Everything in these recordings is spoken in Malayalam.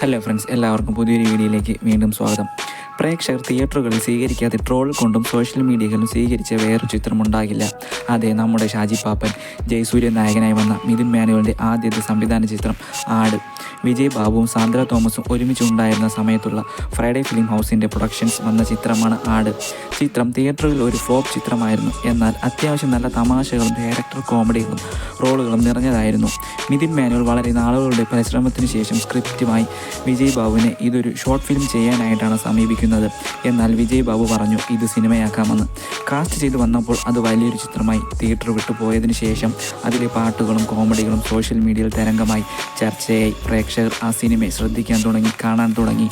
ഹലോ ഫ്രണ്ട്സ്, എല്ലാവർക്കും പുതിയൊരു വീഡിയോയിലേക്ക് വീണ്ടും സ്വാഗതം. പ്രേക്ഷകർ തിയേറ്ററുകളിൽ സ്വീകരിക്കാതെ ട്രോൾ കൊണ്ടും സോഷ്യൽ മീഡിയകളിലും സ്വീകരിച്ച വേറൊരു ചിത്രമുണ്ടാകില്ല. അതെ, നമ്മുടെ ഷാജി പാപ്പൻ ജയസൂര്യ നായകനായി വന്ന മിഥുൻ മാനുവലിൻ്റെ ആദ്യത്തെ സംവിധാന ചിത്രം ആട്. വിജയ് ബാബുവും സാന്ദ്ര തോമസും ഒരുമിച്ചുണ്ടായിരുന്ന സമയത്തുള്ള ഫ്രൈഡേ ഫിലിം ഹൗസിൻ്റെ പ്രൊഡക്ഷൻസ് വന്ന ചിത്രമാണ് ആട്. ചിത്രം തിയേറ്ററുകളിൽ ഒരു ഫ്ലോപ്പ് ചിത്രമായിരുന്നു. എന്നാൽ അത്യാവശ്യം നല്ല തമാശകളും ഡയറക്ടർ കോമഡികളും റോളുകളും നിറഞ്ഞതായിരുന്നു. മിഥുൻ മാനുവൽ വളരെ നാളുകളുടെ പരിശ്രമത്തിന് ശേഷം സ്ക്രിപ്റ്റുമായി വിജയ് ബാബുവിനെ ഇതൊരു ഷോർട്ട് ഫിലിം ചെയ്യാനായിട്ടാണ് സമീപിക്കുന്നത്. എന്നാൽ വിജയ് ബാബു പറഞ്ഞു ഇത് സിനിമയാക്കാമെന്ന്. കാസ്റ്റ് ചെയ്ത് വന്നപ്പോൾ അത് വലിയൊരു ചിത്രമായി. തിയേറ്റർ വിട്ടു പോയതിനു ശേഷം അതിലെ പാട്ടുകളും കോമഡികളും സോഷ്യൽ മീഡിയയിൽ തരംഗമായി ചർച്ചയായി. പ്രേക്ഷകർ ആ സിനിമയെ ശ്രദ്ധിക്കാൻ തുടങ്ങി, കാണാൻ തുടങ്ങി.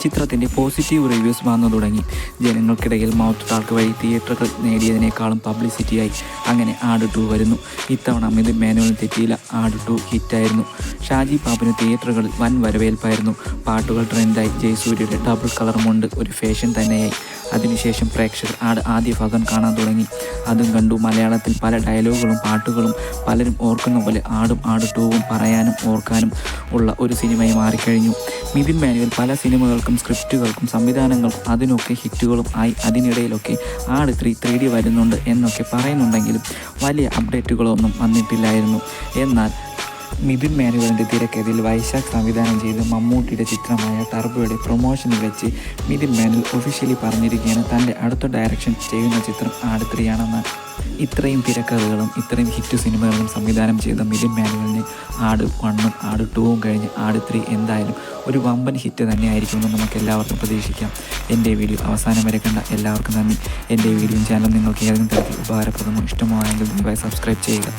ചിത്രത്തിൻ്റെ പോസിറ്റീവ് റിവ്യൂസ് വന്നു തുടങ്ങി. ജനങ്ങൾക്കിടയിൽ മൗത്ത് ടാക്ക് വഴി തിയേറ്ററുകൾ നേടിയതിനേക്കാളും പബ്ലിസിറ്റിയായി. അങ്ങനെ ആട് 2 വരുന്നു. ഇത്തവണ മിഥുൻ മാനുവലിന് തെറ്റിയില്ല. ആട് 2 ഹിറ്റായിരുന്നു. ഷാജി പാപ്പിന് തിയേറ്ററുകളിൽ വൻ വരവേൽപ്പായിരുന്നു. പാട്ടുകൾ ട്രെൻഡായി. ജയസൂര്യയുടെ ഡബിൾ കളർ മുണ്ട് ഒരു ഫാഷൻ തന്നെയായി. അതിനുശേഷം പ്രേക്ഷകർ ആട് ആദ്യ ഭാഗം കാണാൻ തുടങ്ങി. അതും കണ്ടു. മലയാളത്തിൽ പല ഡയലോഗുകളും പാട്ടുകളും പലരും ഓർക്കുന്ന പോലെ ആടും ആട് 2 പറയാനും ഓർക്കാനും ഉള്ള ഒരു സിനിമയായി മാറിക്കഴിഞ്ഞു. മിഥുൻ മാനുവൽ പല സിനിമകൾക്കും സ്ക്രിപ്റ്റുകൾക്കും സംവിധാനങ്ങൾക്കും അതിനൊക്കെ ഹിറ്റുകളും ആയി. അതിനിടയിലൊക്കെ ആട് 3D വരുന്നുണ്ട് എന്നൊക്കെ പറയുന്നുണ്ടെങ്കിലും വലിയ അപ്ഡേറ്റുകളൊന്നും വന്നിട്ടില്ലായിരുന്നു. എന്നാൽ മിഥുൻ മാനുവലിൻ്റെ തിരക്കഥയിൽ വൈശാഖ് സംവിധാനം ചെയ്ത് മമ്മൂട്ടിയുടെ ചിത്രമായ ടർബോയുടെ പ്രൊമോഷനിൽ വെച്ച് മിഥുൻ മാനുവൽ ഒഫീഷ്യലി പറഞ്ഞിരിക്കുകയാണ് തൻ്റെ അടുത്ത ഡയറക്ഷൻ ചെയ്യുന്ന ചിത്രം ആട് 3 ആണെന്ന്. ഇത്രയും തിരക്കഥകളും ഇത്രയും ഹിറ്റ് സിനിമകളും സംവിധാനം ചെയ്ത മിഥുൻ മാനുവലിന് ആട് 1ഉം ആട് 2ഉം കഴിഞ്ഞ് ആട് 3 എന്തായാലും ഒരു വമ്പൻ ഹിറ്റ് തന്നെയായിരിക്കുമെന്ന് നമുക്ക് എല്ലാവർക്കും പ്രതീക്ഷിക്കാം. എൻ്റെ വീഡിയോ അവസാനം വരെ കണ്ട എല്ലാവർക്കും നന്ദി. എൻ്റെ വീഡിയോയും ചാനലും നിങ്ങൾക്ക് ഏതെങ്കിലും തരത്തിൽ ഉപകാരപ്രദമോ ഇഷ്ടമോ ആയെങ്കിൽ ദയവായി സബ്സ്ക്രൈബ് ചെയ്യുക.